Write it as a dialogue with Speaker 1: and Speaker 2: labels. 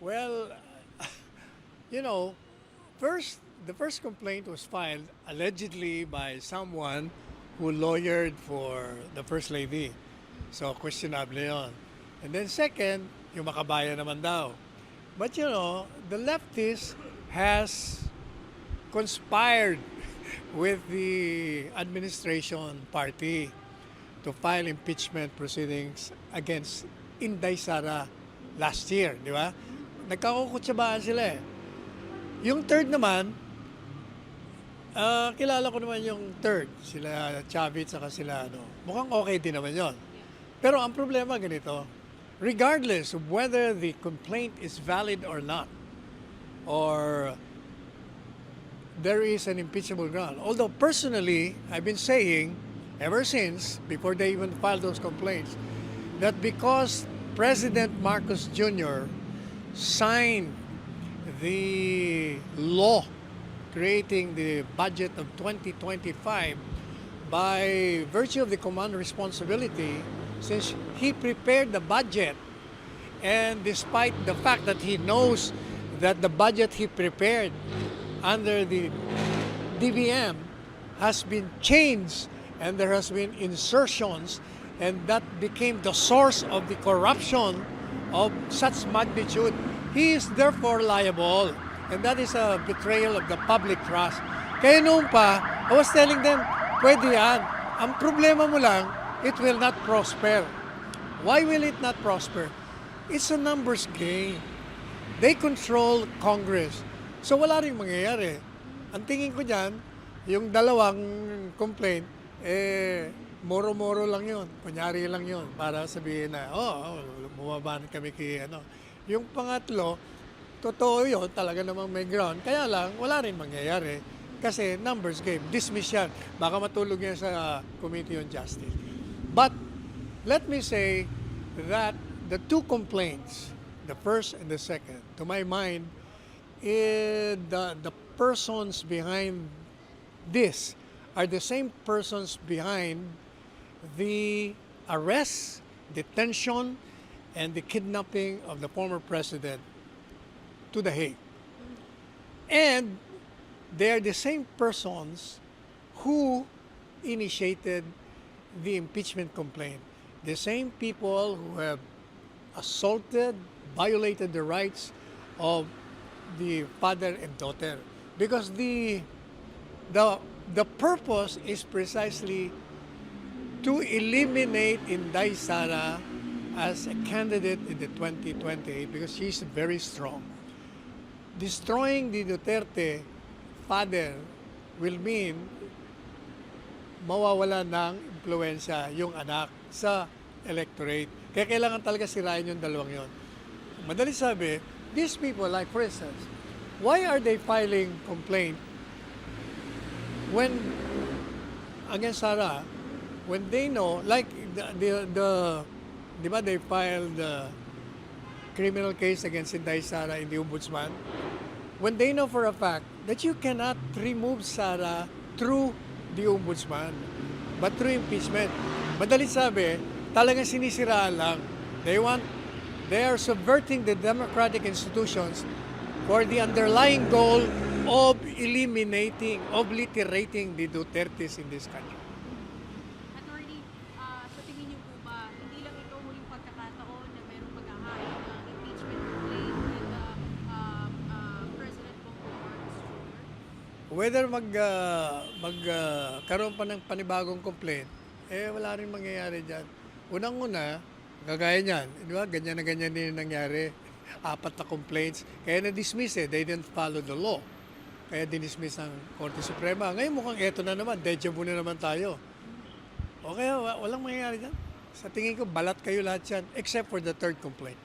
Speaker 1: Well, you know, the first complaint was filed allegedly by someone who lawyered for the First Lady. So, questionable yon. And then second, yung makabayan naman daw. But the leftist has conspired with the administration party to file impeachment proceedings against Inday Sara last year, di ba? Nagkakukutsabaan sila eh. Yung third naman, kilala ko naman yung third, sila Chavit saka sila mukhang okay din naman yon. Pero ang problema ganito, regardless of whether the complaint is valid or not, or there is an impeachable ground. Although personally, I've been saying ever since, before they even filed those complaints, that because President Marcos Jr. signed the law creating the budget of 2025 by virtue of the command responsibility, since he prepared the budget, and despite the fact that he knows that the budget he prepared under the DBM has been changed and there has been insertions, and that became the source of the corruption of such magnitude, he is therefore liable. And that is a betrayal of the public trust. Kaya noon pa, I was telling them, pwede yan. Ang problema mo lang, it will not prosper. Why will it not prosper? It's a numbers game. They control Congress. So wala rin mangyayari. Ang tingin ko dyan, yung dalawang complaint, moro-moro lang yun. Kunyari lang yun. Para sabihin na, bumaba kami kay Yung pangatlo, totoo yun, talaga namang may ground. Kaya lang, wala rin mangyayari. Kasi numbers game, dismiss yan. Baka matulog yan sa Committee on Justice. But, let me say that the two complaints, the first and the second, to my mind, the persons behind this are the same persons behind the arrest, detention, and the kidnapping of the former president to The Hague. And they are the same persons who initiated the impeachment complaint. The same people who have assaulted, violated the rights of the father and daughter. Because the purpose is precisely to eliminate Inday Sara as a candidate in the 2028 because she's very strong. Destroying the Duterte father will mean mawawala ng impluensya yung anak sa electorate. Kaya kailangan talaga sirain yung dalawang yon. Madali sabi, these people, like for instance, why are they filing complaint when against Sara, when they know, like di ba they filed the criminal case against Inday Sara in the Ombudsman, when they know for a fact that you cannot remove Sara through the Ombudsman, but through impeachment. Madali sabi, talagang sinisiraan lang. They are subverting the democratic institutions for the underlying goal of obliterating the Dutertes in this country.
Speaker 2: Attorney, sa tingin niyo po ba, hindi lang ito huling pagkakataon na merong maghahain ng impeachment complaint with President Bongbong Marcos Jr.?
Speaker 1: Whether magkaroon pa ng panibagong complaint, wala rin mangyayari dyan. Unang-una, kagaya niyan, di ba? Ganyan na ganyan din nangyari. 4 na complaints. Kaya na-dismiss They didn't follow the law. Kaya dinismiss ng Korte Suprema. Ngayon mukhang eto na naman. Deja vu na naman tayo. O kaya walang mangyayari dyan. Sa tingin ko, balat kayo lahat yan. Except for the third complaint.